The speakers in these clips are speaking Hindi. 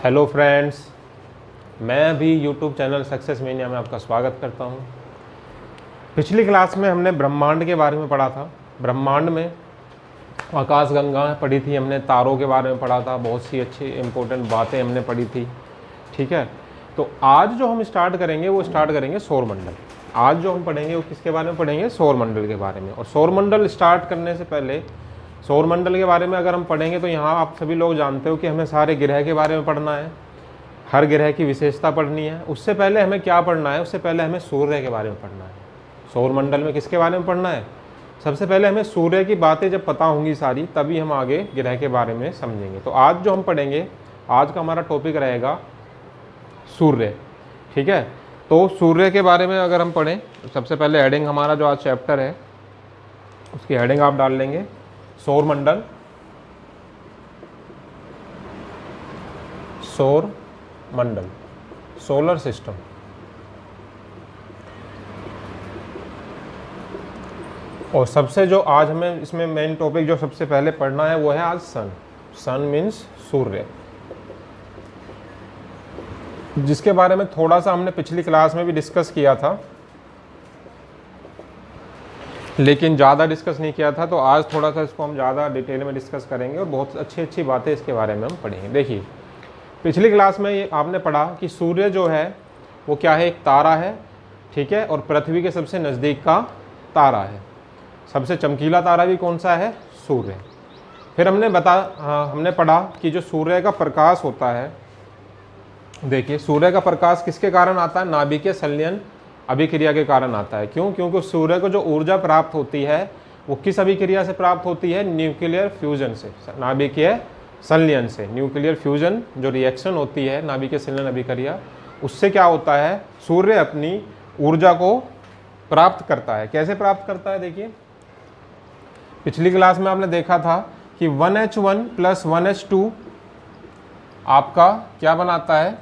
हेलो फ्रेंड्स, मैं अभी यूट्यूब चैनल सक्सेस मेनिया में आपका स्वागत करता हूं। पिछली क्लास में हमने ब्रह्मांड के बारे में पढ़ा था। ब्रह्मांड में आकाशगंगा पढ़ी थी हमने, तारों के बारे में पढ़ा था, बहुत सी अच्छी इंपॉर्टेंट बातें हमने पढ़ी थी। ठीक है, तो आज जो हम स्टार्ट करेंगे वो स्टार्ट करेंगे सौरमंडल। आज जो हम पढ़ेंगे वो किसके बारे में पढ़ेंगे? सौरमंडल के बारे में। और सौरमंडल स्टार्ट करने से पहले सौरमंडल के बारे में अगर हम पढ़ेंगे तो यहाँ आप सभी लोग जानते हो कि हमें सारे ग्रह के बारे में पढ़ना है, हर ग्रह की विशेषता पढ़नी है। उससे पहले हमें क्या पढ़ना है? उससे पहले हमें सूर्य के बारे में पढ़ना है। सौरमंडल में किसके बारे में पढ़ना है? सबसे पहले हमें सूर्य की बातें जब पता होंगी सारी, तभी हम आगे ग्रह के बारे में समझेंगे। तो आज जो हम पढ़ेंगे, आज का हमारा टॉपिक रहेगा सूर्य। ठीक है, तो सूर्य के बारे में अगर हम पढ़ें तो सबसे पहले हेडिंग हमारा जो आज चैप्टर है उसकी हेडिंग आप डाल लेंगे सौरमंडल। सौरमंडल, सोलर सिस्टम। और सबसे जो आज हमें इसमें मेन टॉपिक जो सबसे पहले पढ़ना है वो है आज सन। सन मीन्स सूर्य, जिसके बारे में थोड़ा सा हमने पिछली क्लास में भी डिस्कस किया था, लेकिन ज़्यादा डिस्कस नहीं किया था। तो आज थोड़ा सा इसको हम ज़्यादा डिटेल में डिस्कस करेंगे और बहुत अच्छी अच्छी बातें इसके बारे में हम पढ़ेंगे। देखिए, पिछली क्लास में ये आपने पढ़ा कि सूर्य जो है वो क्या है? एक तारा है। ठीक है, और पृथ्वी के सबसे नज़दीक का तारा है। सबसे चमकीला तारा भी कौन सा है? सूर्य। फिर हमने पढ़ा कि जो सूर्य का प्रकाश होता है, देखिए सूर्य का प्रकाश किसके कारण आता है? नाभिकीय संलयन अभिक्रिया के कारण आता है। क्यों? क्योंकि सूर्य को जो ऊर्जा प्राप्त होती है वो किस अभिक्रिया से प्राप्त होती है? न्यूक्लियर फ्यूजन से, नाभिकीय संलयन से। न्यूक्लियर फ्यूजन जो रिएक्शन होती है, नाभिकीय संलयन अभिक्रिया, उससे क्या होता है? सूर्य अपनी ऊर्जा को प्राप्त करता है। कैसे प्राप्त करता है? देखिए, पिछली क्लास में आपने देखा था कि 1H1 + 1H2 आपका क्या बनाता है?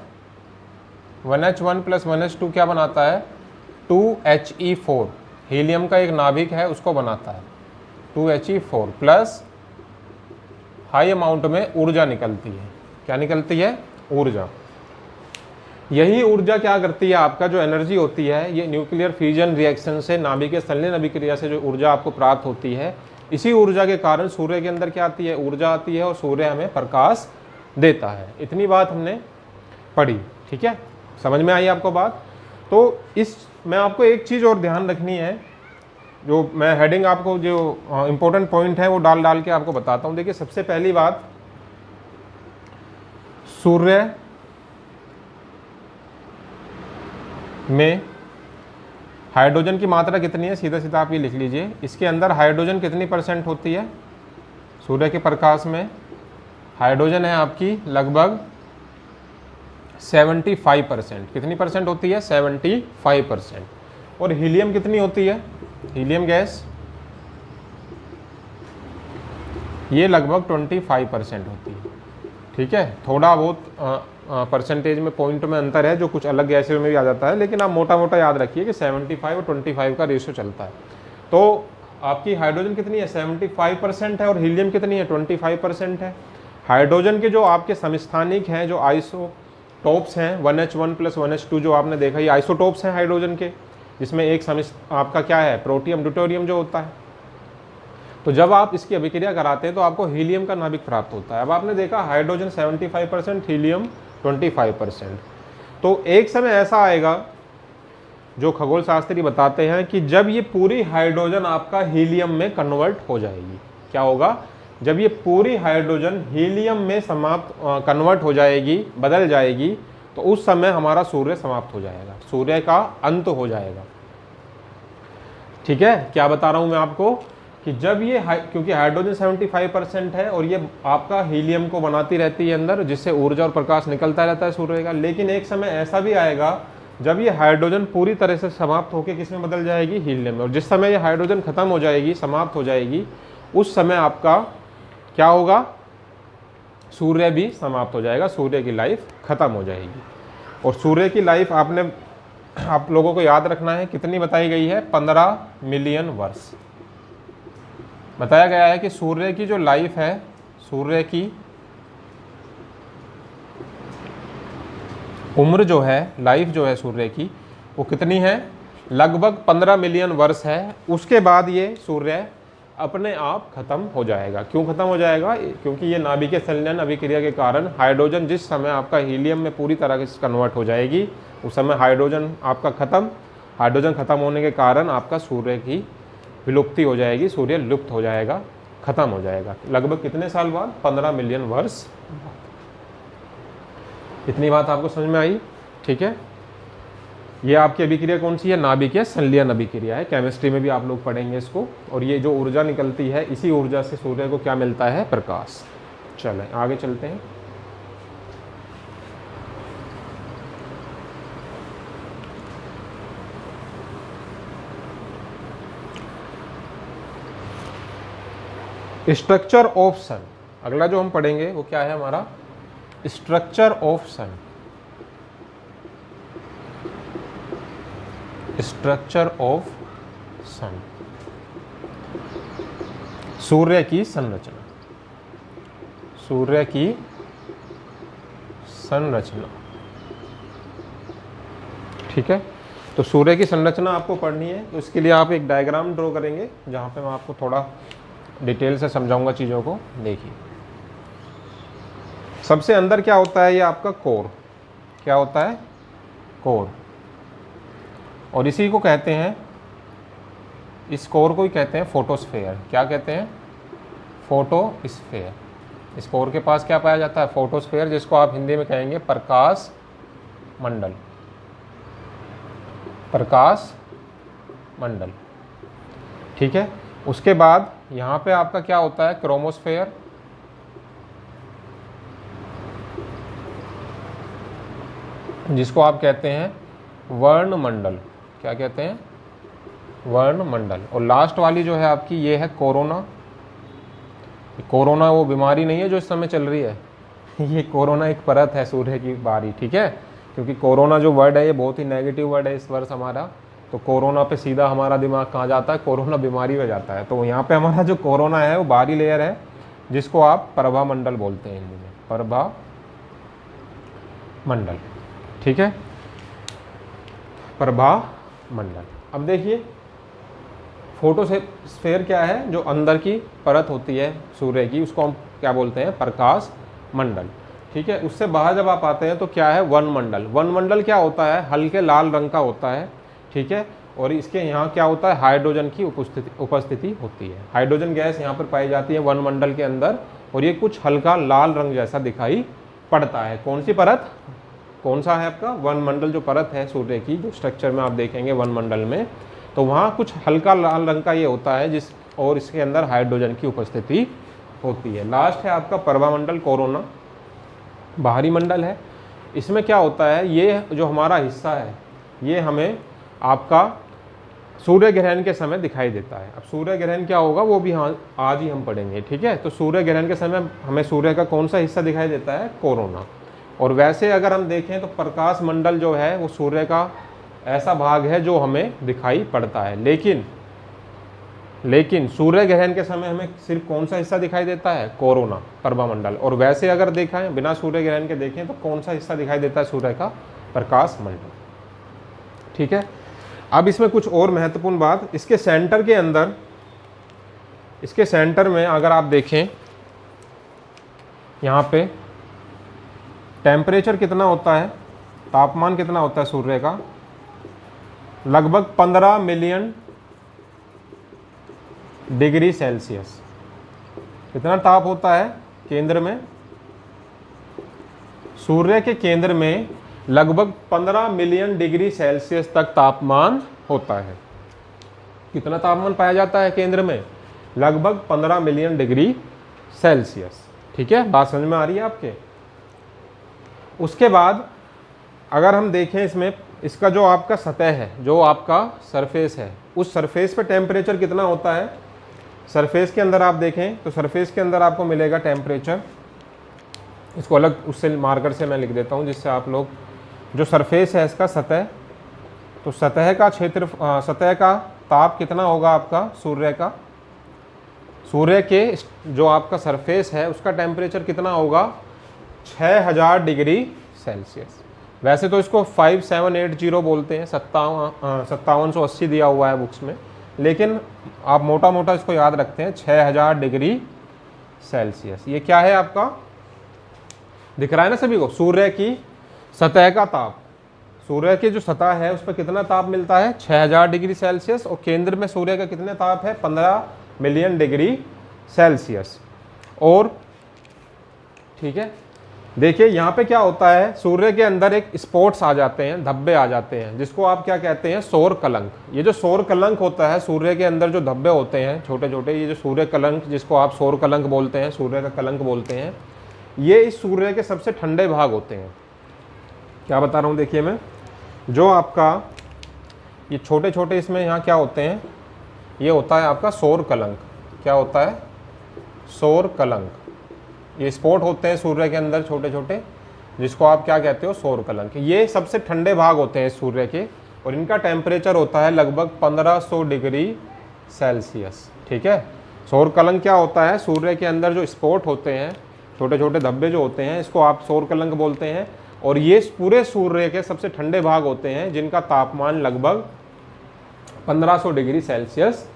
1H1 + 1H2 क्या बनाता है? 2He4। हीलियम का एक नाभिक है, उसको बनाता है। 2He4 प्लस हाई अमाउंट में ऊर्जा निकलती है। क्या निकलती है? ऊर्जा। यही ऊर्जा क्या करती है? आपका जो एनर्जी होती है, ये न्यूक्लियर फ्यूजन रिएक्शन से, नाभिकीय संलयन अभिक्रिया से जो ऊर्जा आपको प्राप्त होती है, इसी ऊर्जा के कारण सूर्य के अंदर क्या आती है? ऊर्जा आती है, और सूर्य हमें प्रकाश देता है। इतनी बात हमने पढ़ी। ठीक है, समझ में आई आपको बात? तो मैं आपको एक चीज़ और ध्यान रखनी है, जो मैं हेडिंग आपको जो इम्पोर्टेंट पॉइंट है वो डाल के आपको बताता हूँ। देखिए, सबसे पहली बात, सूर्य में हाइड्रोजन की मात्रा कितनी है? सीधा सीधा आप ये लिख लीजिए, इसके अंदर हाइड्रोजन कितनी % होती है? सूर्य के प्रकाश में हाइड्रोजन है आपकी लगभग 75%। कितनी % होती है? 75%। और हीलियम कितनी होती है? हीलियम गैस ये लगभग 25% होती है। ठीक है, थोड़ा बहुत परसेंटेज में, पॉइंट में अंतर है, जो कुछ अलग गैसें में भी आ जाता है, लेकिन आप मोटा मोटा याद रखिए कि 75 और 25 का रेशियो चलता है। तो आपकी हाइड्रोजन कितनी है? 75% है, और हीलियम कितनी है? 25% है। हाइड्रोजन के जो आपके समस्थानिक हैं, जो आइसोटोप्स हैं, 1H1 + 1H2 जो आपने देखा, ये आइसोटोप्स हैं हाइड्रोजन के, जिसमें एक आपका क्या है? प्रोटियम ड्यूटेरियम जो होता है। तो जब आप इसकी अभिक्रिया कराते हैं तो आपको हीलियम का नाभिक प्राप्त होता है। अब आपने देखा हाइड्रोजन 75%, हीलियम 25%। तो एक समय ऐसा आएगा, जो खगोल शास्त्री बताते हैं, कि जब ये पूरी हाइड्रोजन आपका हीलियम में कन्वर्ट हो जाएगी। क्या होगा? जब ये पूरी हाइड्रोजन हीलियम में कन्वर्ट हो जाएगी, बदल जाएगी, तो उस समय हमारा सूर्य समाप्त हो जाएगा, सूर्य का अंत हो जाएगा। ठीक है, क्या बता रहा हूं मैं आपको कि जब ये क्योंकि हाइड्रोजन 75% है और ये आपका हीलियम को बनाती रहती है अंदर, जिससे ऊर्जा और प्रकाश निकलता रहता है सूर्य का। लेकिन एक समय ऐसा भी आएगा जब ये हाइड्रोजन पूरी तरह से समाप्त होकर किसमें बदल जाएगी? हीलियम में। और जिस समय ये हाइड्रोजन खत्म हो जाएगी, समाप्त हो जाएगी, उस समय आपका क्या होगा? सूर्य भी समाप्त हो जाएगा, सूर्य की लाइफ खत्म हो जाएगी। और सूर्य की लाइफ आप लोगों को याद रखना है, कितनी बताई गई है? 15 मिलियन वर्ष बताया गया है कि सूर्य की जो लाइफ है, सूर्य की उम्र जो है, लाइफ जो है सूर्य की, वो कितनी है? लगभग 15 मिलियन वर्ष है। उसके बाद ये सूर्य अपने आप खत्म हो जाएगा। क्यों खत्म हो जाएगा? क्योंकि ये नाभिकीय संलयन अभिक्रिया के कारण हाइड्रोजन जिस समय आपका हीलियम में पूरी तरह से कन्वर्ट हो जाएगी, उस समय हाइड्रोजन आपका खत्म। हाइड्रोजन खत्म होने के कारण आपका सूर्य की विलुप्ति हो जाएगी, सूर्य लुप्त हो जाएगा, खत्म हो जाएगा। लगभग कितने साल बाद? 15 मिलियन वर्ष। इतनी बात आपको समझ में आई? ठीक है। ये आपकी अभिक्रिया कौन सी है? नाभिकीय संलयन अभिक्रिया है। केमिस्ट्री में भी आप लोग पढ़ेंगे इसको। और ये जो ऊर्जा निकलती है, इसी ऊर्जा से सूर्य को क्या मिलता है? प्रकाश। चलें आगे चलते हैं। Structure of sun. अगला जो हम पढ़ेंगे वो क्या है हमारा? Structure of sun. Structure of sun, सूर्य की संरचना। सूर्य की संरचना, ठीक है। तो सूर्य की संरचना आपको पढ़नी है, तो इसके लिए आप एक डायग्राम ड्रॉ करेंगे जहां पे मैं आपको थोड़ा डिटेल से समझाऊंगा चीज़ों को। देखिए, सबसे अंदर क्या होता है? ये आपका कोर। क्या होता है? कोर। और इसी को कहते हैं, इस कोर को ही कहते हैं फोटोस्फेयर। क्या कहते हैं? फोटोस्फेयर। इस कोर के पास क्या पाया जाता है? फोटोस्फेयर, जिसको आप हिंदी में कहेंगे प्रकाश मंडल। प्रकाश मंडल, ठीक है। उसके बाद यहाँ पे आपका क्या होता है? क्रोमोस्फेयर। जिसको आप कहते हैं वर्णमंडल। क्या कहते हैं? वर्णमंडल। और लास्ट वाली जो है आपकी, ये है कोरोना। कोरोना वो बीमारी नहीं है जो इस समय चल रही है, ये कोरोना एक परत है सूर्य की बाहरी, ठीक है। क्योंकि कोरोना जो वर्ड है ये बहुत ही नेगेटिव वर्ड है इस वर्ष हमारा। तो कोरोना पे सीधा हमारा दिमाग कहाँ जाता है? कोरोना बीमारी में जाता है। तो यहाँ पे हमारा जो कोरोना है वो बाहरी लेयर है, जिसको आप प्रभा मंडल बोलते हैं हिंदी में, प्रभा मंडल, ठीक है। प्रभा मंडल। अब देखिए, फोटोस्फेयर क्या है? जो अंदर की परत होती है सूर्य की, उसको हम क्या बोलते हैं? प्रकाश मंडल, ठीक है। उससे बाहर जब आप आते हैं तो क्या है? वनमंडल। वनमंडल क्या होता है? हल्के लाल रंग का होता है, ठीक है। और इसके यहाँ क्या होता है? हाइड्रोजन की उपस्थिति होती है। हाइड्रोजन गैस यहाँ पर पाई जाती है वनमंडल के अंदर, और ये कुछ हल्का लाल रंग जैसा दिखाई पड़ता है। कौन सी परत? कौन सा है आपका? वनमंडल जो परत है सूर्य की, जो स्ट्रक्चर में आप देखेंगे वनमंडल में, तो वहाँ कुछ हल्का लाल रंग का ये होता है, और इसके अंदर हाइड्रोजन की उपस्थिति होती है। लास्ट है आपका प्रभामंडल, कोरोना, बाहरी मंडल है। इसमें क्या होता है? ये जो हमारा हिस्सा है, ये हमें आपका सूर्य ग्रहण के समय दिखाई देता है। अब सूर्य ग्रहण क्या होगा वो भी आज ही हम पढ़ेंगे, ठीक है। तो सूर्य ग्रहण के समय हमें सूर्य का कौन सा हिस्सा दिखाई देता है? कोरोना। और वैसे अगर हम देखें तो प्रकाश मंडल जो है वो सूर्य का ऐसा भाग है जो हमें दिखाई पड़ता है। लेकिन सूर्य ग्रहण के समय हमें सिर्फ कौन सा हिस्सा दिखाई देता है? कोरोना, प्रभामंडल। और वैसे अगर देखा है बिना सूर्य ग्रहण के देखें तो कौन सा हिस्सा दिखाई देता है सूर्य का? प्रकाश मंडल, ठीक है। अब इसमें कुछ और महत्वपूर्ण बात, इसके सेंटर के अंदर, इसके सेंटर में अगर आप देखें, यहाँ पे टेम्परेचर कितना होता है? तापमान कितना होता है सूर्य का? लगभग 15 मिलियन डिग्री सेल्सियस। कितना ताप होता है केंद्र में? सूर्य के केंद्र में लगभग 15 मिलियन डिग्री सेल्सियस तक तापमान होता है। कितना तापमान पाया जाता है केंद्र में? लगभग 15 मिलियन डिग्री सेल्सियस, ठीक है। बात समझ में आ रही है आपके? उसके बाद अगर हम देखें इसमें, इसका जो आपका सतह है, जो आपका सरफेस है, उस सरफेस पे टेम्परेचर कितना होता है? सरफेस के अंदर आप देखें तो सरफेस के अंदर आपको मिलेगा टेम्परेचर, इसको अलग उससे मार्कर से मैं लिख देता हूँ जिससे आप लोग, जो सरफेस है इसका सतह, तो सतह का क्षेत्र, सतह का ताप कितना होगा आपका सूर्य का? सूर्य के जो आपका सरफेस है उसका टेम्परेचर कितना होगा? 6000 डिग्री सेल्सियस। वैसे तो इसको 5780 बोलते हैं, 5780 दिया हुआ है बुक्स में, लेकिन आप मोटा मोटा इसको याद रखते हैं 6000 डिग्री सेल्सियस। ये क्या है आपका, दिख रहा है ना सभी को, सूर्य की सतह का ताप। सूर्य की जो सतह है उस पर कितना ताप मिलता है, 6000 डिग्री सेल्सियस, और केंद्र में सूर्य का कितने ताप है, 15 मिलियन डिग्री सेल्सियस। और ठीक है, देखिए यहाँ पे क्या होता है, सूर्य के अंदर एक स्पॉट्स आ जाते हैं, धब्बे आ जाते हैं, जिसको आप क्या कहते हैं, सौर कलंक। ये जो सौर कलंक होता है, सूर्य के अंदर जो धब्बे होते हैं छोटे छोटे, ये जो सूर्य कलंक, जिसको आप सौर कलंक बोलते हैं, सूर्य का कलंक बोलते हैं, ये इस सूर्य के सबसे ठंडे भाग होते हैं। क्या बता रहा हूँ, देखिए मैं, जो आपका ये छोटे छोटे इसमें यहाँ क्या होते हैं, ये होता है आपका सौर कलंक। क्या होता है, सौर कलंक। ये स्पॉट होते हैं सूर्य के अंदर छोटे छोटे, जिसको आप क्या कहते हो, सौर कलंक। ये सबसे ठंडे भाग होते हैं सूर्य के, और इनका टेम्परेचर होता है लगभग 1500 डिग्री सेल्सियस। ठीक है, सौर कलंक क्या होता है, सूर्य के अंदर जो स्पॉट होते हैं, छोटे छोटे धब्बे जो होते हैं, इसको आप सौर कलंक बोलते हैं। और ये पूरे सूर्य के सबसे ठंडे भाग होते हैं, जिनका तापमान लगभग 1500 डिग्री सेल्सियस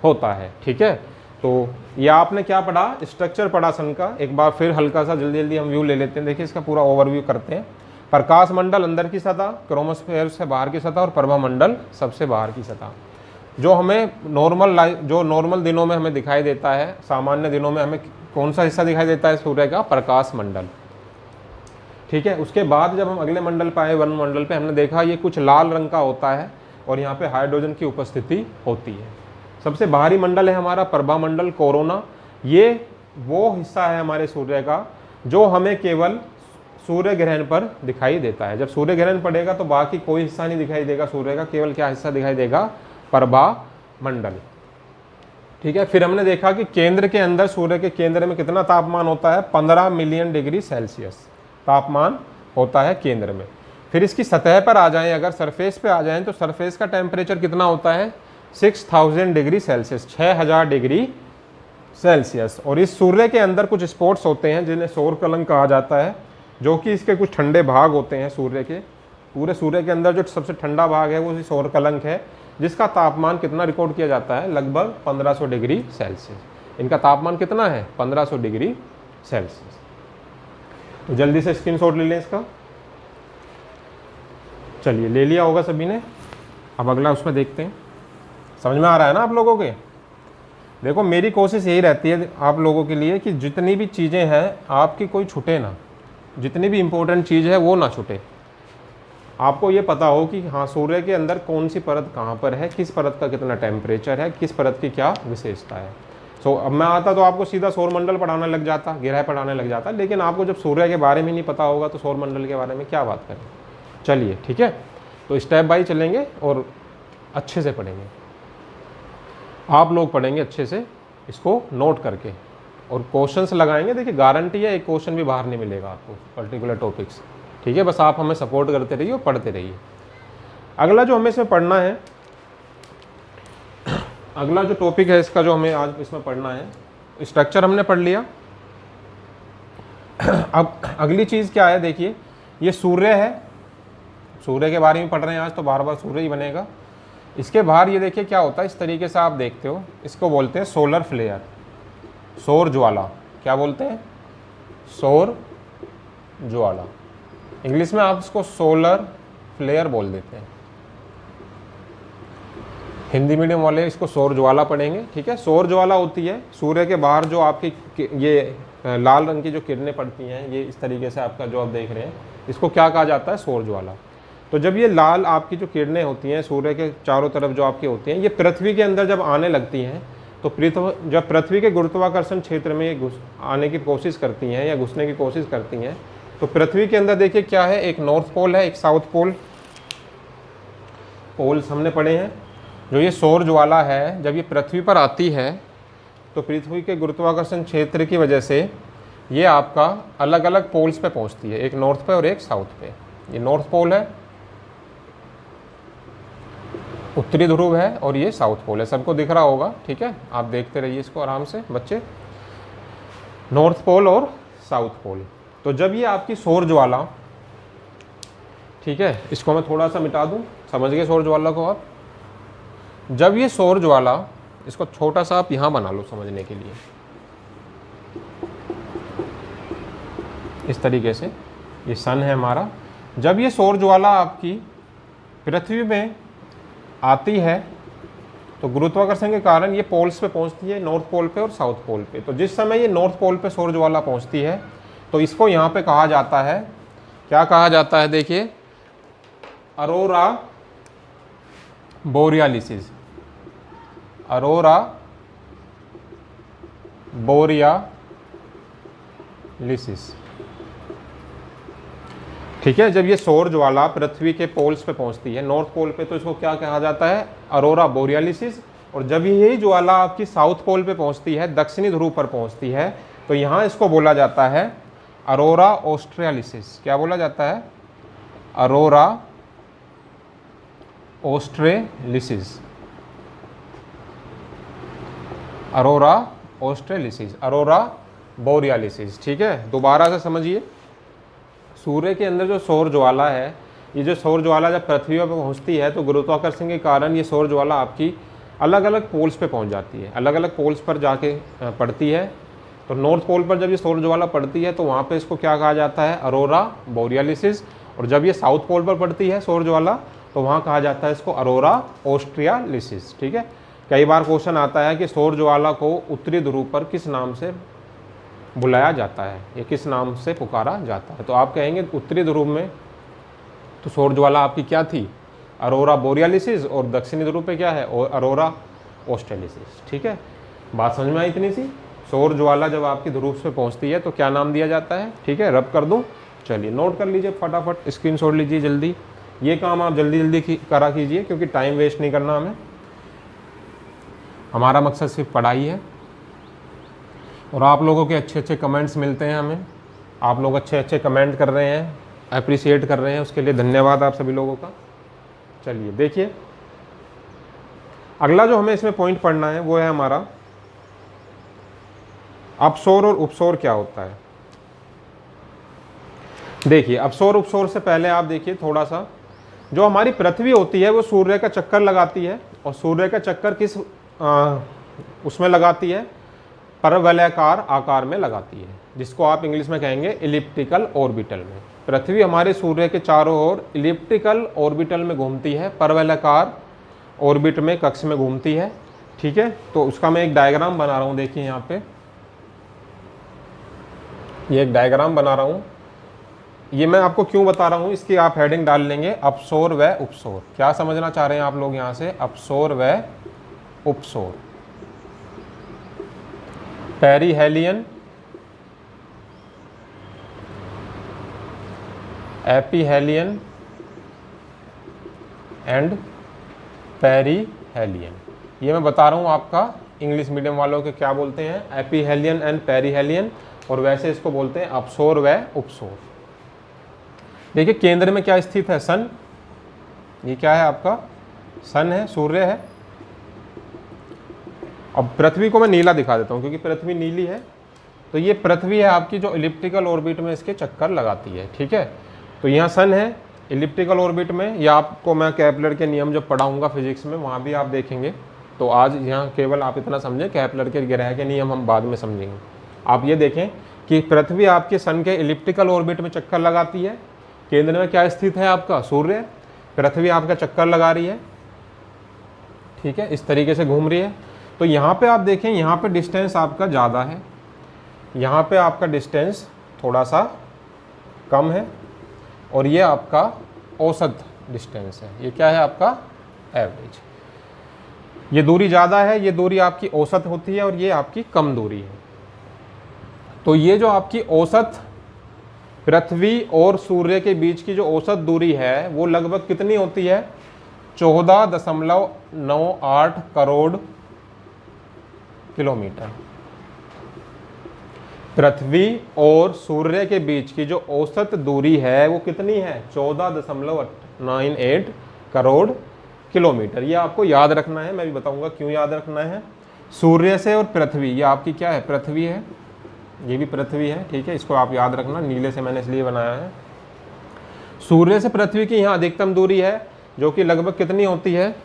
होता है। ठीक है, तो ये आपने क्या पढ़ा, स्ट्रक्चर पढ़ा सन का। एक बार फिर हल्का सा जल्दी जल्दी हम व्यू ले लेते हैं। देखिए इसका पूरा ओवरव्यू करते हैं। प्रकाश मंडल अंदर की सतह, क्रोमोस्फेयर से बाहर की सतह, और प्रभा मंडल सबसे बाहर की सतह। जो हमें नॉर्मल दिनों में हमें दिखाई देता है, सामान्य दिनों में हमें कौन सा हिस्सा दिखाई देता है सूर्य का, प्रकाश मंडल। ठीक है, उसके बाद जब हम अगले मंडल पे आए, वन मंडल पे, हमने देखा ये कुछ लाल रंग का होता है, और यहाँ पे हाइड्रोजन की उपस्थिति होती है। सबसे बाहरी मंडल है हमारा प्रभा मंडल, कोरोना। ये वो हिस्सा है हमारे सूर्य का जो हमें केवल सूर्य ग्रहण पर दिखाई देता है। जब सूर्य ग्रहण पड़ेगा तो बाकी कोई हिस्सा नहीं दिखाई देगा सूर्य का, केवल क्या हिस्सा दिखाई देगा, प्रभा मंडल। ठीक है, फिर हमने देखा कि केंद्र के अंदर, सूर्य के केंद्र में कितना तापमान होता है, 15 मिलियन डिग्री सेल्सियस तापमान होता है केंद्र में। फिर इसकी सतह पर आ जाएं, अगर सरफेस पे आ जाएं, तो सरफेस का टेम्परेचर कितना होता है, 6000 डिग्री सेल्सियस, 6000 डिग्री सेल्सियस। और इस सूर्य के अंदर कुछ स्पॉट्स होते हैं जिन्हें सौर कलंक कहा जाता है, जो कि इसके कुछ ठंडे भाग होते हैं सूर्य के। पूरे सूर्य के अंदर जो सबसे ठंडा भाग है वो सौर कलंक है, जिसका तापमान कितना रिकॉर्ड किया जाता है, लगभग 1500 डिग्री सेल्सियस। इनका तापमान कितना है, 1500 डिग्री सेल्सियस। तो जल्दी से स्क्रीनशॉट ले लें इसका। चलिए, ले लिया होगा सभी ने। अब अगला उसमें देखते हैं। समझ में आ रहा है ना आप लोगों के। देखो, मेरी कोशिश यही रहती है आप लोगों के लिए कि जितनी भी चीज़ें हैं आपकी कोई छूटे ना, जितनी भी इम्पोर्टेंट चीज़ है वो ना छूटे। आपको ये पता हो कि हाँ, सूर्य के अंदर कौन सी परत कहाँ पर है, किस परत का कितना टेम्परेचर है, किस परत की क्या विशेषता है। अब मैं आता तो आपको सीधा सौरमंडल पढ़ाने लग जाता, ग्रह पढ़ाने लग जाता, लेकिन आपको जब सूर्य के बारे में नहीं पता होगा तो सौरमंडल के बारे में क्या बात करें। चलिए, ठीक है, तो स्टेप बाय चलेंगे और अच्छे से पढ़ेंगे। आप लोग पढ़ेंगे अच्छे से, इसको नोट करके, और क्वेश्चंस लगाएंगे। देखिए, गारंटी है एक क्वेश्चन भी बाहर नहीं मिलेगा आपको पर्टिकुलर टॉपिक्स। ठीक है, बस आप हमें सपोर्ट करते रहिए और पढ़ते रहिए। अगला जो हमें इसमें पढ़ना है, अगला जो टॉपिक है इसका जो हमें आज इसमें पढ़ना है, स्ट्रक्चर हमने पढ़ लिया। अब अगली चीज़ क्या है, देखिए, ये सूर्य है, सूर्य के बारे में पढ़ रहे हैं आज, तो बार बार सूर्य ही बनेगा। इसके बाहर ये देखिए क्या होता है, इस तरीके से आप देखते हो, इसको बोलते हैं सोलर फ्लेयर, सौर ज्वाला। क्या बोलते हैं, सौर ज्वाला। इंग्लिश में आप इसको सोलर फ्लेयर बोल देते हैं, हिंदी मीडियम वाले इसको सौर ज्वाला पढ़ेंगे। ठीक है, सौर ज्वाला होती है सूर्य के बाहर जो आपकी ये लाल रंग की जो किरणें पड़ती हैं, ये इस तरीके से आपका जो आप देख रहे हैं, इसको क्या कहा जाता है, सौर ज्वाला। तो जब ये लाल आपकी जो किरणें होती हैं सूर्य के चारों तरफ जो आपकी होती हैं, ये पृथ्वी के अंदर जब आने लगती हैं, तो जब पृथ्वी के गुरुत्वाकर्षण क्षेत्र में ये आने की कोशिश करती हैं या घुसने की कोशिश करती हैं, तो पृथ्वी के अंदर देखिए क्या है, एक नॉर्थ पोल है, एक साउथ पोल। पोल्स हमने पढ़े हैं। जो ये सौर ज्वाला है, जब ये पृथ्वी पर आती है तो पृथ्वी के गुरुत्वाकर्षण क्षेत्र की वजह से ये आपका अलग अलग पोल्स पे पहुंचती है, एक नॉर्थ पे और एक साउथ पे। ये नॉर्थ पोल है, उत्तरी ध्रुव है, और ये साउथ पोल है। सबको दिख रहा होगा, ठीक है, आप देखते रहिए इसको आराम से बच्चे, नॉर्थ पोल और साउथ पोल। तो जब ये आपकी सौर ज्वाला ठीक है, इसको मैं थोड़ा सा मिटा दूं, समझ गए सौर ज्वाला को आप। जब ये सौर ज्वाला, इसको छोटा सा आप यहाँ बना लो समझने के लिए, इस तरीके से, ये सन है हमारा। जब ये सौर ज्वाला आपकी पृथ्वी में आती है तो गुरुत्वाकर्षण के कारण ये पोल्स पे पहुंचती है, नॉर्थ पोल पे और साउथ पोल पे। तो जिस समय ये नॉर्थ पोल पे सौर ज्वाला पहुंचती है तो इसको यहाँ पे कहा जाता है, क्या कहा जाता है, देखिए, अरोरा बोरियालिसिस। अरोरा बोरियालिसिस, ठीक है। जब ये सौर ज्वाला पृथ्वी के पोल्स पे पहुंचती है, नॉर्थ पोल पे, तो इसको क्या कहा जाता है, अरोरा बोरियालिसिस। और जब यही ज्वाला आपकी साउथ पोल पे पहुंचती है, दक्षिणी ध्रुव पर पहुंचती है, तो यहाँ इसको बोला जाता है अरोरा ऑस्ट्रेलिसिस। क्या बोला जाता है, अरोरा ऑस्ट्रेलिसिस। अरोरा ऑस्ट्रेलिसिस, अरोरा बोरियालिसिस, ठीक है। दोबारा से समझिए, सूर्य के अंदर जो सौर ज्वाला है, ये जो सौर ज्वाला जब पृथ्वी पर पहुंचती है तो गुरुत्वाकर्षण के कारण ये सौर ज्वाला आपकी अलग अलग पोल्स पे पहुंच जाती है, अलग अलग पोल्स पर जाके पड़ती है। तो नॉर्थ पोल पर जब ये सौर ज्वाला पड़ती है तो वहाँ पे इसको क्या कहा जाता है, अरोरा बोरियालिसिस। और जब ये साउथ पोल पर पड़ती है सौर ज्वाला तो वहाँ कहा जाता है इसको अरोरा ऑस्ट्रियालिसिस, ठीक है। कई बार क्वेश्चन आता है कि सौर ज्वाला को उत्तरी ध्रुव पर किस नाम से बुलाया जाता है, ये किस नाम से पुकारा जाता है। तो आप कहेंगे उत्तरी ध्रुव में तो सौर ज्वाला आपकी क्या थी, अरोरा बोरियालिसिस, और दक्षिणी ध्रुव पे क्या है, अरोरा ऑस्ट्रेलिसिस, ठीक है। बात समझ में आई इतनी सी। सौर ज्वाला जब आपकी ध्रुव पे पहुंचती है तो क्या नाम दिया जाता है, ठीक है। रब कर दूं, चलिए नोट कर लीजिए, फटाफट स्क्रीनशॉट लीजिए जल्दी। ये काम आप जल्दी जल्दी करा कीजिए क्योंकि टाइम वेस्ट नहीं करना हमें, हमारा मकसद सिर्फ पढ़ाई है। और आप लोगों के अच्छे अच्छे कमेंट्स मिलते हैं हमें, आप लोग अच्छे अच्छे कमेंट कर रहे हैं, अप्रिशिएट कर रहे हैं, उसके लिए धन्यवाद आप सभी लोगों का। चलिए देखिए, अगला जो हमें इसमें पॉइंट पढ़ना है वो है हमारा अपसौर और उपसौर क्या होता है। देखिए, अपसौर उपसौर से पहले आप देखिए थोड़ा सा, जो हमारी पृथ्वी होती है वो सूर्य का चक्कर लगाती है, और सूर्य का चक्कर किस उसमें लगाती है, परवलयाकार आकार में लगाती है, जिसको आप इंग्लिश में कहेंगे इलिप्टिकल ऑर्बिटल में। पृथ्वी हमारे सूर्य के चारों ओर इलिप्टिकल ऑर्बिटल में घूमती है, परवलयाकार ऑर्बिट में, कक्ष में घूमती है, ठीक है। तो उसका मैं एक डायग्राम बना रहा हूँ, देखिए यहाँ पे ये एक डायग्राम बना रहा हूँ। ये मैं आपको क्यों बता रहा हूँ, इसकी आप हेडिंग डाल लेंगे अपसौर व उपसौर। क्या समझना चाह रहे हैं आप लोग यहाँ से, अपसौर व उपसौर। Perihelion, aphelion and perihelion. ये मैं बता रहा हूँ आपका, इंग्लिश मीडियम वालों के क्या बोलते हैं, एपीहेलियन एंड पेरिहेलियन, और वैसे इसको बोलते हैं अपसौर व उपसौर। देखिए केंद्र में क्या स्थित है, सन। ये क्या है आपका, सन है, सूर्य है। अब पृथ्वी को मैं नीला दिखा देता हूँ क्योंकि पृथ्वी नीली है। तो ये पृथ्वी है आपकी जो इलिप्टिकल ऑर्बिट में इसके चक्कर लगाती है, ठीक है। तो यहाँ सन है इलिप्टिकल ऑर्बिट में, या आपको मैं केपलर के नियम जब पढ़ाऊंगा फिजिक्स में वहाँ भी आप देखेंगे। तो आज यहाँ केवल आप इतना समझें, केपलर के ग्रह के नियम हम बाद में समझेंगे। आप ये देखें कि पृथ्वी आपके सन के इलिप्टिकल ऑर्बिट में चक्कर लगाती है, केंद्र में क्या स्थित है आपका, सूर्य। पृथ्वी आपका चक्कर लगा रही है, ठीक है, इस तरीके से घूम रही है। तो यहाँ पे आप देखें, यहाँ पे डिस्टेंस आपका ज़्यादा है, यहाँ पे आपका डिस्टेंस थोड़ा सा कम है, और ये आपका औसत डिस्टेंस है। ये क्या है आपका, एवरेज। ये दूरी ज़्यादा है, ये दूरी आपकी औसत होती है, और ये आपकी कम दूरी है। तो ये जो आपकी औसत पृथ्वी और सूर्य के बीच की जो औसत दूरी है वो लगभग कितनी होती है, 14.98 करोड़ किलोमीटर। पृथ्वी और सूर्य के बीच की जो औसत दूरी है वो कितनी है, 14.98 करोड़ किलोमीटर। ये आपको याद रखना है, मैं भी बताऊंगा क्यों याद रखना है। सूर्य से और पृथ्वी, ये आपकी क्या है, पृथ्वी है, ये भी पृथ्वी है, ठीक है। इसको आप याद रखना, नीले से मैंने इसलिए बनाया है। सूर्य से पृथ्वी की यहाँ अधिकतम दूरी है जो कि लगभग कितनी होती है,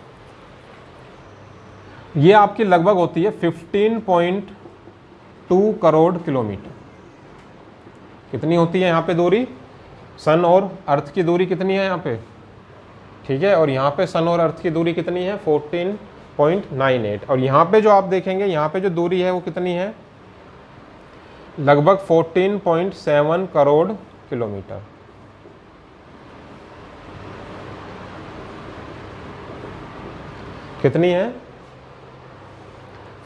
ये आपकी लगभग होती है 15.2 करोड़ किलोमीटर। कितनी होती है यहाँ पे दूरी, सन और अर्थ की दूरी कितनी है यहाँ पे, ठीक है, और यहाँ पे सन और अर्थ की दूरी कितनी है 14.98, और यहाँ पे जो आप देखेंगे यहाँ पे जो दूरी है वो कितनी है, लगभग 14.7 करोड़ किलोमीटर। कितनी है,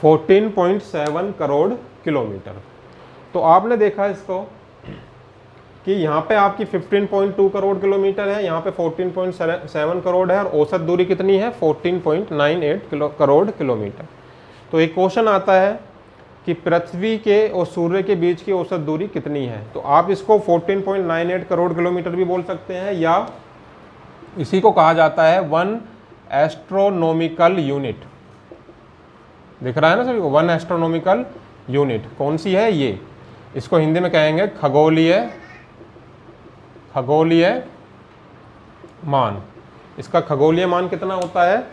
14.7 करोड़ किलोमीटर। तो आपने देखा इसको कि यहाँ पे आपकी 15.2 करोड़ किलोमीटर है, यहाँ पे 14.7 करोड़ है, और औसत दूरी कितनी है 14.98 करोड़ किलोमीटर। तो एक क्वेश्चन आता है कि पृथ्वी के और सूर्य के बीच की औसत दूरी कितनी है, तो आप इसको 14.98 करोड़ किलोमीटर भी बोल सकते हैं, या इसी को कहा जाता है 1 एस्ट्रोनॉमिकल यूनिट। दिख रहा है ना सभी को, 1 एस्ट्रोनॉमिकल यूनिट कौन सी है ये, इसको हिंदी में कहेंगे खगोलीय मान। इसका खगोलीय मान कितना होता है,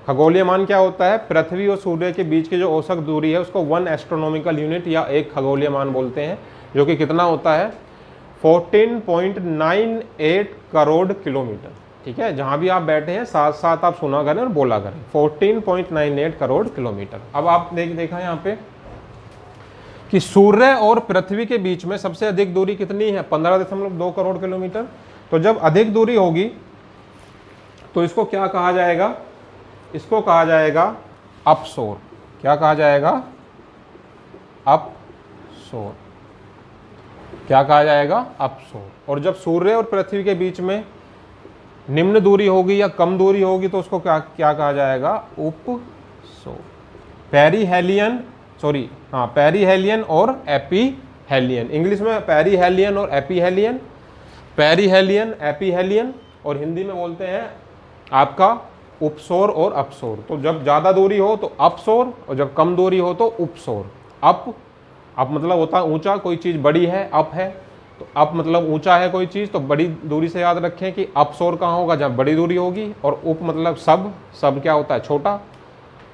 खगोलीय मान क्या होता है, पृथ्वी और सूर्य के बीच की जो औसत दूरी है उसको 1 एस्ट्रोनॉमिकल यूनिट या एक खगोलीय मान बोलते हैं, जो कि कितना होता है 14.98 करोड़ किलोमीटर। ठीक है, जहां भी आप बैठे हैं साथ साथ आप सुना करें और बोला करें, 14.98 करोड़ किलोमीटर। अब आप देखा यहाँ पे कि सूर्य और पृथ्वी के बीच में सबसे अधिक दूरी कितनी है, 15.2 करोड़ किलोमीटर। तो जब अधिक दूरी होगी तो इसको क्या कहा जाएगा, इसको कहा जाएगा अपसोर। क्या कहा जाएगा, अपसोर। क्या कहा जाएगा, अपसोर। और जब सूर्य और पृथ्वी के बीच में निम्न दूरी होगी या कम दूरी होगी तो उसको क्या कहा जाएगा, उपसोर। पेरीहेलियन और एपीहेलियन, इंग्लिश में पेरीहेलियन और एपीहेलियन, पेरीहेलियन एपीहेलियन, और हिंदी में बोलते हैं आपका उपसोर और अपसोर। तो जब ज़्यादा दूरी हो तो अपसोर, और जब कम दूरी हो तो उपसोर। अप मतलब होता है ऊंचा, कोई चीज़ बड़ी है, अप है तो अप मतलब ऊंचा है कोई चीज़, तो बड़ी दूरी से याद रखें कि अपसोर कहाँ होगा, जब बड़ी दूरी होगी। और उप मतलब सब क्या होता है, छोटा।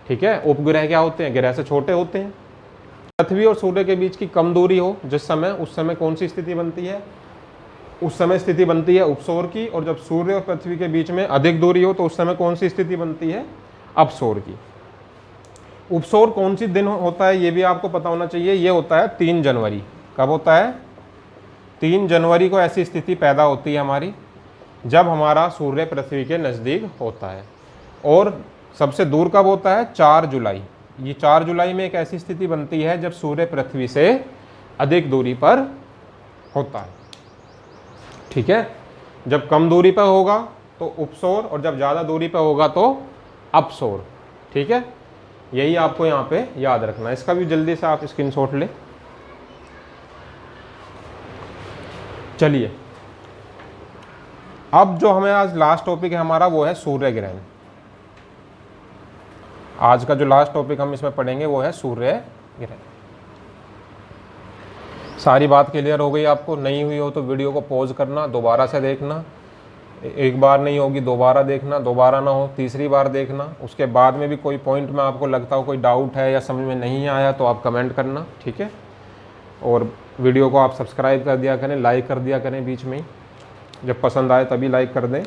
ठीक है, उपग्रह क्या होते हैं, ग्रह से छोटे होते हैं। पृथ्वी और सूर्य के बीच की कम दूरी हो जिस समय, उस समय कौन सी स्थिति बनती है, उस समय स्थिति बनती है उपसोर की। और जब सूर्य और पृथ्वी के बीच में अधिक दूरी हो तो उस समय कौन सी स्थिति बनती है, अपसोर की। उपसोर कौन सी दिन होता है ये भी आपको पता होना चाहिए, ये होता है 3 जनवरी। कब होता है, 3 जनवरी को ऐसी स्थिति पैदा होती है हमारी, जब हमारा सूर्य पृथ्वी के नज़दीक होता है। और सबसे दूर कब होता है, 4 जुलाई। ये 4 जुलाई में एक ऐसी स्थिति बनती है जब सूर्य पृथ्वी से अधिक दूरी पर होता है। ठीक है, जब कम दूरी पर होगा तो उपसोर, और जब ज़्यादा दूरी पर होगा तो अपसोर। ठीक है, यही आपको यहाँ पे याद रखना है। इसका भी जल्दी से आप स्क्रीनशॉट ले। चलिए, अब जो हमें आज लास्ट टॉपिक है हमारा वो है सूर्य ग्रहण। आज का जो लास्ट टॉपिक हम इसमें पढ़ेंगे वो है सूर्य ग्रहण। सारी बात क्लियर हो गई आपको, नहीं हुई हो तो वीडियो को पॉज करना, दोबारा से देखना, एक बार नहीं होगी दोबारा देखना, दोबारा ना हो तीसरी बार देखना। उसके बाद में भी कोई पॉइंट में आपको लगता हो कोई डाउट है या समझ में नहीं आया तो आप कमेंट करना। ठीक है, और वीडियो को आप सब्सक्राइब कर दिया करें, लाइक कर दिया करें बीच में ही। जब पसंद आए तभी लाइक कर दें,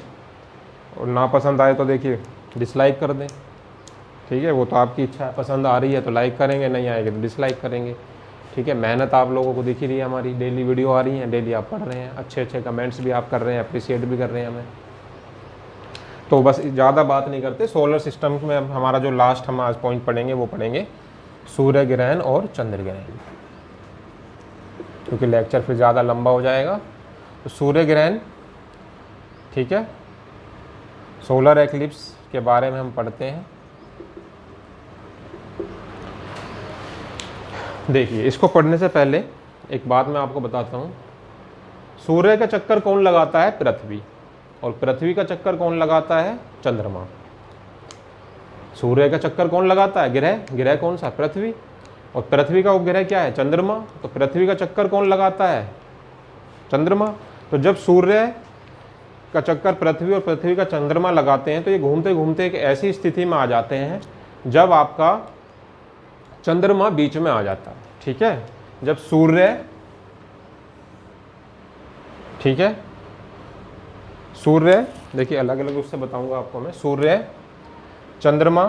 और ना पसंद आए तो देखिए डिसलाइक कर दें। ठीक है, वो तो आपकी इच्छा है, पसंद आ रही है तो लाइक करेंगे, नहीं आएगी तो डिसलाइक करेंगे। ठीक है, मेहनत आप लोगों को दिख ही रही है, हमारी डेली वीडियो आ रही है, डेली आप पढ़ रहे हैं, अच्छे अच्छे कमेंट्स भी आप कर रहे हैं, अप्रिशिएट भी कर रहे हैं हमें। तो बस ज़्यादा बात नहीं करते, सोलर सिस्टम में हमारा जो लास्ट हम आज पॉइंट पढ़ेंगे वो पढ़ेंगे सूर्य ग्रहण और चंद्र ग्रहण, क्योंकि लेक्चर फिर ज़्यादा लंबा हो जाएगा। तो सूर्य ग्रहण, ठीक है, सोलर एक्लिप्स के बारे में हम पढ़ते हैं। देखिए, इसको पढ़ने से पहले एक बात मैं आपको बताता हूँ। सूर्य का चक्कर कौन लगाता है, पृथ्वी, और पृथ्वी का चक्कर कौन लगाता है, चंद्रमा। सूर्य का चक्कर कौन लगाता है, ग्रह कौन सा, पृथ्वी, और पृथ्वी का उपग्रह क्या है, चंद्रमा। तो पृथ्वी का चक्कर कौन लगाता है, चंद्रमा। तो जब सूर्य का चक्कर पृथ्वी और पृथ्वी का चंद्रमा लगाते हैं तो ये घूमते घूमते एक ऐसी स्थिति में आ जाते हैं जब आपका चंद्रमा बीच में आ जाता है। ठीक है, जब सूर्य, ठीक है, सूर्य, देखिए अलग अलग उससे बताऊंगा आपको मैं, सूर्य, चंद्रमा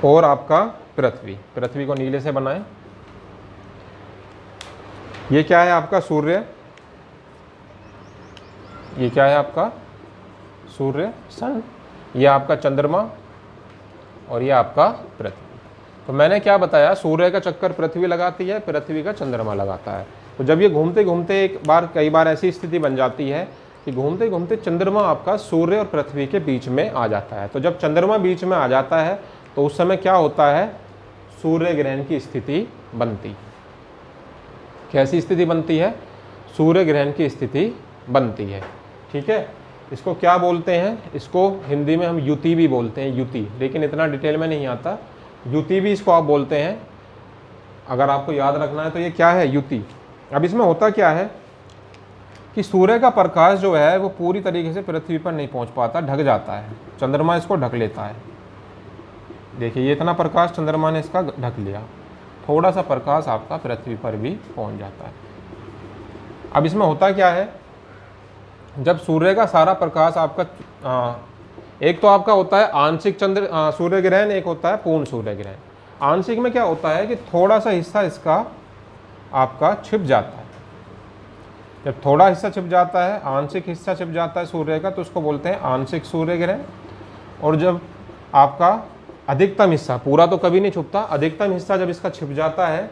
और आपका पृथ्वी, पृथ्वी को नीले से बनाएं। ये क्या है आपका सूर्य, ये क्या है आपका सूर्य सन, ये आपका चंद्रमा और ये आपका पृथ्वी। तो मैंने क्या बताया, सूर्य का चक्कर पृथ्वी लगाती है, पृथ्वी का चंद्रमा लगाता है। तो जब ये घूमते घूमते एक बार, कई बार ऐसी स्थिति बन जाती है कि घूमते घूमते चंद्रमा आपका सूर्य और पृथ्वी के बीच में आ जाता है। तो जब चंद्रमा बीच में आ जाता है तो उस समय क्या होता है, सूर्य ग्रहण की स्थिति बनती है। कैसी स्थिति बनती है, सूर्य ग्रहण की स्थिति बनती है। ठीक है, इसको क्या बोलते हैं, इसको हिंदी में हम युति भी बोलते हैं, युति, लेकिन इतना डिटेल में नहीं आता, युति भी इसको आप बोलते हैं। अगर आपको याद रखना है तो ये क्या है, युति। अब इसमें होता क्या है कि सूर्य का प्रकाश जो है वो पूरी तरीके से पृथ्वी पर नहीं पहुंच पाता, ढक जाता है, चंद्रमा इसको ढक लेता है। देखिए ये इतना प्रकाश चंद्रमा ने इसका ढक लिया, थोड़ा सा प्रकाश आपका पृथ्वी पर भी पहुंच जाता है। अब इसमें होता क्या है, जब सूर्य का सारा प्रकाश आपका एक तो आपका होता है आंशिक सूर्य ग्रहण, एक होता है पूर्ण सूर्य ग्रहण। आंशिक में क्या होता है कि थोड़ा सा हिस्सा इसका आपका छिप जाता है। जब थोड़ा हिस्सा छिप जाता है, आंशिक हिस्सा छिप जाता है सूर्य का, तो उसको बोलते हैं आंशिक सूर्य ग्रहण। और जब आपका अधिकतम हिस्सा, पूरा तो कभी नहीं छुपता, अधिकतम हिस्सा जब इसका छिप जाता है,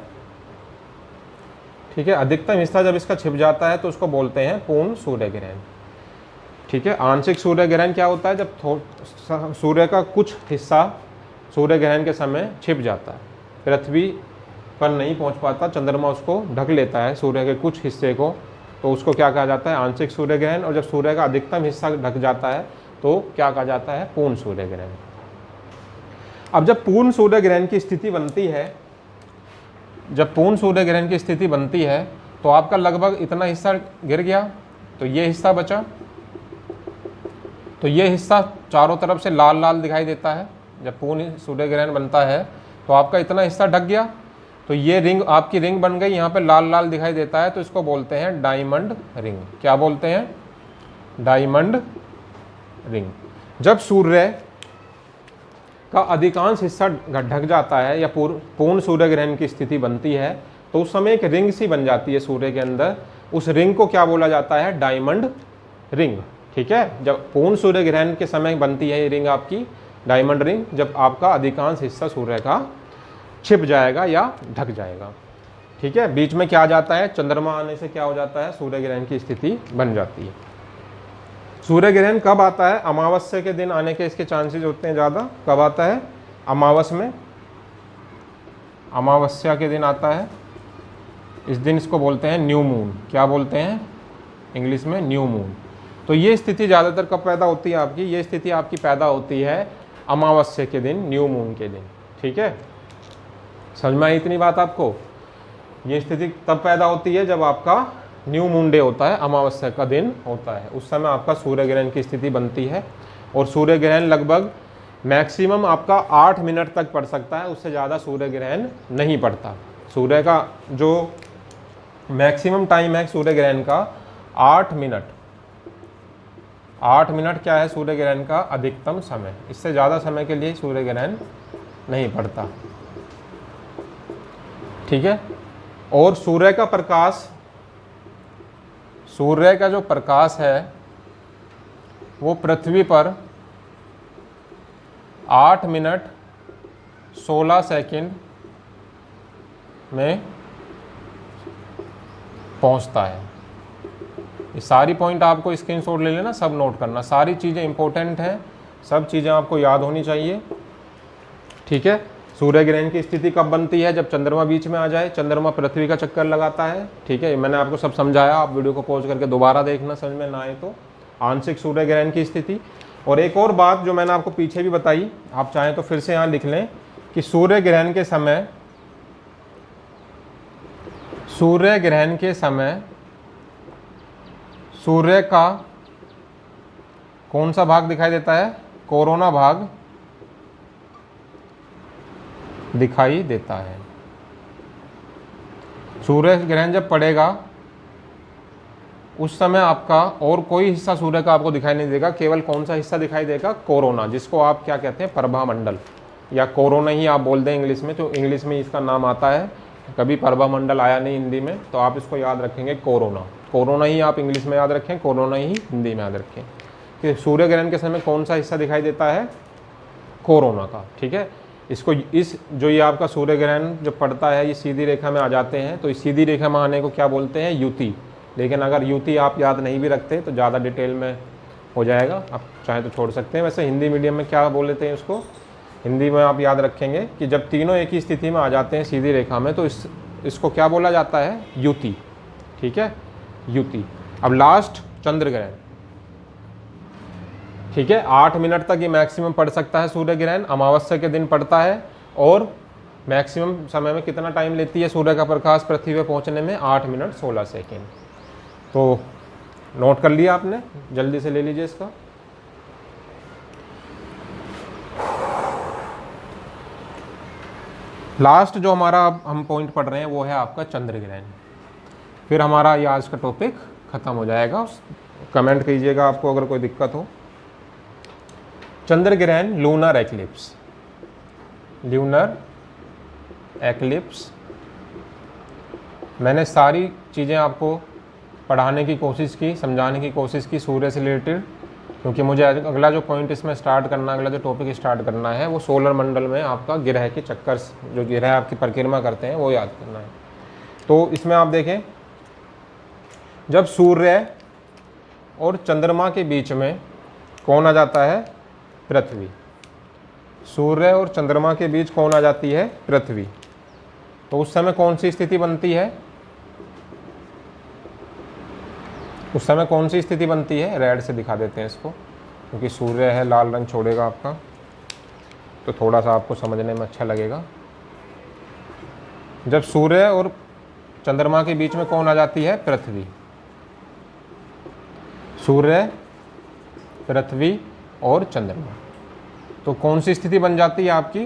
ठीक है, अधिकतम हिस्सा जब इसका छिप जाता है तो उसको बोलते हैं पूर्ण सूर्य ग्रहण। ठीक है, आंशिक सूर्य ग्रहण क्या होता है, जब सूर्य का कुछ हिस्सा सूर्य ग्रहण के समय छिप जाता है, पृथ्वी पर नहीं पहुंच पाता, चंद्रमा उसको ढक लेता है सूर्य के कुछ हिस्से को, तो उसको क्या कहा जाता है, आंशिक सूर्य ग्रहण। और जब सूर्य का अधिकतम हिस्सा ढक जाता है तो क्या कहा जाता है, पूर्ण सूर्य ग्रहण। अब जब पूर्ण सूर्य ग्रहण की स्थिति बनती है, जब पूर्ण सूर्य ग्रहण की स्थिति बनती है तो आपका लगभग इतना हिस्सा गिर गया, तो ये हिस्सा बचा, तो ये हिस्सा चारों तरफ से लाल लाल दिखाई देता है। जब पूर्ण सूर्य ग्रहण बनता है तो आपका इतना हिस्सा ढक गया, तो ये रिंग, आपकी रिंग बन गई, यहाँ पे लाल लाल दिखाई देता है, तो इसको बोलते हैं डायमंड रिंग। क्या बोलते हैं, डायमंड रिंग। जब सूर्य का अधिकांश हिस्सा ढक जाता है या पूर्ण सूर्य ग्रहण की स्थिति बनती है तो उस समय एक रिंग सी बन जाती है सूर्य के अंदर, उस रिंग को क्या बोला जाता है, डायमंड रिंग। ठीक है, जब पूर्ण सूर्य ग्रहण के समय बनती है ये रिंग आपकी डायमंड रिंग, जब आपका अधिकांश हिस्सा सूर्य का छिप जाएगा या ढक जाएगा। ठीक है, बीच में क्या आ जाता है, चंद्रमा आने से क्या हो जाता है, सूर्य ग्रहण की स्थिति बन जाती है। सूर्य ग्रहण कब आता है, अमावस्या के दिन आने के इसके चांसेस होते हैं ज़्यादा। कब आता है, अमावस में, अमावस्या के दिन आता है। इस दिन इसको बोलते हैं न्यू मून। क्या बोलते हैं इंग्लिश में, न्यू मून। तो ये स्थिति ज़्यादातर कब पैदा होती है आपकी, ये स्थिति आपकी पैदा होती है अमावस्या के दिन, न्यू मून के दिन। ठीक है, समझ में आई इतनी बात आपको। ये स्थिति तब पैदा होती है जब आपका न्यू मून डे होता है, अमावस्या का दिन होता है, उस समय आपका सूर्य ग्रहण की स्थिति बनती है। और सूर्य ग्रहण लगभग मैक्सिमम आपका 8 मिनट तक पड़ सकता है, उससे ज़्यादा सूर्य ग्रहण नहीं पड़ता। सूर्य का जो मैक्सिमम टाइम है सूर्य ग्रहण का 8 मिनट। 8 मिनट क्या है सूर्य ग्रहण का अधिकतम समय, इससे ज़्यादा समय के लिए सूर्य ग्रहण नहीं पड़ता। ठीक है, और सूर्य का प्रकाश, सूर्य का जो प्रकाश है वो पृथ्वी पर 8 मिनट 16 सेकंड में पहुंचता है। ये सारी पॉइंट आपको स्क्रीनशॉट ले लेना, सब नोट करना, सारी चीज़ें इंपॉर्टेंट हैं, सब चीज़ें आपको याद होनी चाहिए। ठीक है, सूर्य ग्रहण की स्थिति कब बनती है, जब चंद्रमा बीच में आ जाए, चंद्रमा पृथ्वी का चक्कर लगाता है। ठीक है, मैंने आपको सब समझाया, आप वीडियो को पॉज करके दोबारा देखना, समझ में ना आए तो। आंशिक सूर्य ग्रहण की स्थिति। और एक और बात जो मैंने आपको पीछे भी बताई, आप चाहें तो फिर से यहाँ लिख लें कि सूर्य ग्रहण के समय, सूर्य ग्रहण के समय सूर्य का कौन सा भाग दिखाई देता है? कोरोना भाग दिखाई देता है। सूर्य ग्रहण जब पड़ेगा उस समय आपका और कोई हिस्सा सूर्य का आपको दिखाई नहीं देगा, केवल कौन सा हिस्सा दिखाई देगा? कोरोना, जिसको आप क्या कहते हैं? प्रभामंडल, या कोरोना ही आप बोल दें इंग्लिश में, तो इंग्लिश में इसका नाम आता है। कभी प्रभामंडल आया नहीं हिंदी में, तो आप इसको याद रखेंगे कोरोना। कोरोना ही आप इंग्लिश में याद रखें, कोरोना ही हिंदी में याद रखें कि सूर्य ग्रहण के समय कौन सा हिस्सा दिखाई देता है? कोरोना का। ठीक है, इसको इस जो ये आपका सूर्य ग्रहण जब पड़ता है, ये सीधी रेखा में आ जाते हैं, तो इस सीधी रेखा में आने को क्या बोलते हैं? युति। लेकिन अगर युति आप याद नहीं भी रखते तो ज़्यादा डिटेल में हो जाएगा, आप चाहे तो छोड़ सकते हैं। वैसे हिंदी मीडियम में क्या बोल लेते हैं उसको? हिंदी में आप याद रखेंगे कि जब तीनों एक ही स्थिति में आ जाते हैं सीधी रेखा में, तो इसको क्या बोला जाता है? युति। ठीक है, युति। अब लास्ट चंद्र ग्रहण, ठीक है, 8 मिनट तक ये मैक्सिमम पड़ सकता है सूर्य ग्रहण, अमावस्या के दिन पड़ता है। और मैक्सिमम समय में कितना टाइम लेती है सूर्य का प्रकाश पृथ्वी पे पहुंचने में? 8 मिनट 16 सेकेंड। तो नोट कर लिया आपने, जल्दी से ले लीजिए इसका। लास्ट जो हमारा अब हम पॉइंट पढ़ रहे हैं वो है आपका चंद्र ग्रहण। फिर हमारा ये आज का टॉपिक खत्म हो जाएगा। कमेंट कीजिएगा आपको अगर कोई दिक्कत हो। चंद्र ग्रहण, लूनर एक्लिप्स। ल्यूनर एक्लिप्स, मैंने सारी चीज़ें आपको पढ़ाने की कोशिश की, समझाने की कोशिश की सूर्य से रिलेटेड, क्योंकि मुझे अगला जो पॉइंट इसमें स्टार्ट करना, अगला जो टॉपिक स्टार्ट करना है वो सोलर मंडल में आपका ग्रह के चक्कर, जो ग्रह आपकी परिक्रमा करते हैं वो याद करना है। तो इसमें आप देखें, जब सूर्य और चंद्रमा के बीच में कौन आ जाता है? पृथ्वी। सूर्य और चंद्रमा के बीच कौन आ जाती है? पृथ्वी। तो उस समय कौन सी स्थिति बनती है? उस समय कौन सी स्थिति बनती है? रेड से दिखा देते हैं इसको, क्योंकि सूर्य है, लाल रंग छोड़ेगा आपका, तो थोड़ा सा आपको समझने में अच्छा लगेगा। जब सूर्य और चंद्रमा के बीच में कौन आ जाती है? पृथ्वी। सूर्य, पृथ्वी और चंद्रमा, तो कौन सी स्थिति बन जाती है आपकी?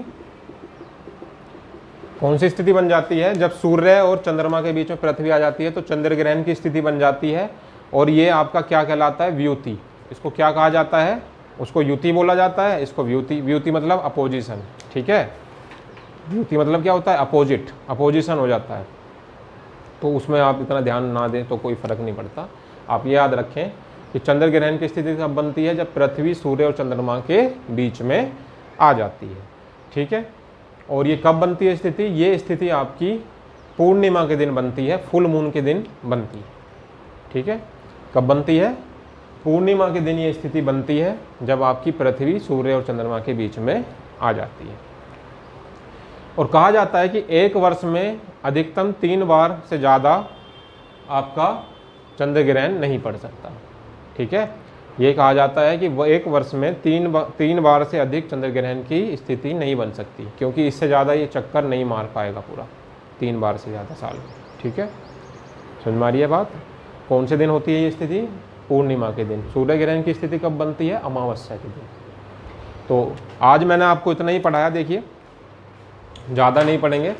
कौन सी स्थिति बन जाती है? जब सूर्य और चंद्रमा के बीच में पृथ्वी आ जाती है तो चंद्र ग्रहण की स्थिति बन जाती है। और ये आपका क्या कहलाता है? व्युति। इसको क्या कहा जाता है? उसको युति बोला जाता है, इसको व्युति। व्युति मतलब अपोजिशन। ठीक है, व्युति मतलब क्या होता है? अपोजिट, अपोजिशन हो जाता है। तो उसमें आप इतना ध्यान ना दें तो कोई फर्क नहीं पड़ता। आप ये याद रखें कि चंद्र ग्रहण की स्थिति कब बनती है? जब पृथ्वी सूर्य और चंद्रमा के बीच में आ जाती है। ठीक है, और ये कब बनती है स्थिति? ये स्थिति आपकी पूर्णिमा के दिन बनती है, फुल मून के दिन बनती है। ठीक है, कब बनती है? पूर्णिमा के दिन ये स्थिति बनती है, जब आपकी पृथ्वी सूर्य और चंद्रमा के बीच में आ जाती है। और कहा जाता है कि एक वर्ष में अधिकतम 3 बार से ज़्यादा आपका चंद्र ग्रहण नहीं पड़ सकता। ठीक है, ये कहा जाता है कि वह एक वर्ष में 3 बार से अधिक चंद्र ग्रहण की स्थिति नहीं बन सकती, क्योंकि इससे ज़्यादा ये चक्कर नहीं मार पाएगा पूरा 3 बार से ज़्यादा साल में। ठीक है, समझ में आ रही है बात? कौन से दिन होती है ये स्थिति? पूर्णिमा के दिन। सूर्य ग्रहण की स्थिति कब बनती है? अमावस्या के दिन। तो आज मैंने आपको इतना ही पढ़ाया, देखिए ज़्यादा नहीं पढ़ेंगे,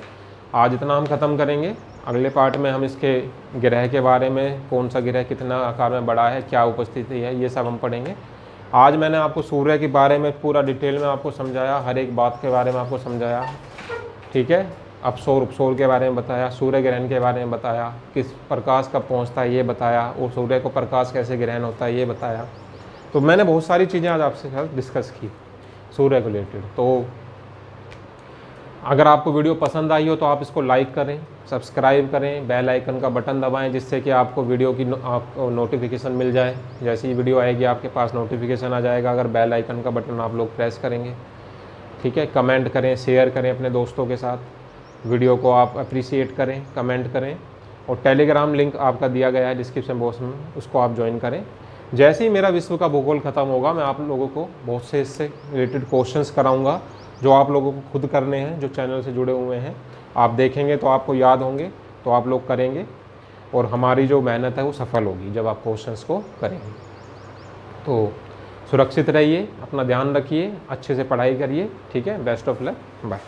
आज इतना हम ख़त्म करेंगे। अगले पार्ट में हम इसके ग्रह के बारे में, कौन सा ग्रह कितना आकार में बड़ा है, क्या उपस्थिति है, ये सब हम पढ़ेंगे। आज मैंने आपको सूर्य के बारे में पूरा डिटेल में आपको समझाया, हर एक बात के बारे में आपको समझाया। ठीक है, अपसौर उपसौर के बारे में बताया, सूर्य ग्रहण के बारे में बताया, किस प्रकाश कब पहुंचता है ये बताया, और सूर्य को प्रकाश कैसे ग्रहण होता है ये बताया। तो मैंने बहुत सारी चीज़ें आज आपसे साथ डिस्कस की सूर्य को रिलेटेड। तो अगर आपको वीडियो पसंद आई हो तो आप इसको लाइक करें, सब्सक्राइब करें, बेल आइकन का बटन दबाएं, जिससे कि आपको वीडियो की आपको नोटिफिकेशन मिल जाए। जैसे ही वीडियो आएगी आपके पास नोटिफिकेशन आ जाएगा, अगर बेल आइकन का बटन आप लोग प्रेस करेंगे। ठीक है, कमेंट करें, शेयर करें अपने दोस्तों के साथ, वीडियो को आप अप्रिशिएट करें, कमेंट करें। और टेलीग्राम लिंक आपका दिया गया है डिस्क्रिप्शन बॉक्स में, उसको आप ज्वाइन करें। जैसे ही मेरा विश्व का भूगोल ख़त्म होगा, मैं आप लोगों को बहुत से इससे रिलेटेड क्वेश्चंस कराऊंगा, जो आप लोगों को खुद करने हैं, जो चैनल से जुड़े हुए हैं। आप देखेंगे तो आपको याद होंगे, तो आप लोग करेंगे। और हमारी जो मेहनत है वो सफल होगी जब आप क्वेश्चंस को करेंगे। तो सुरक्षित रहिए, अपना ध्यान रखिए, अच्छे से पढ़ाई करिए, ठीक है। Best of luck, bye.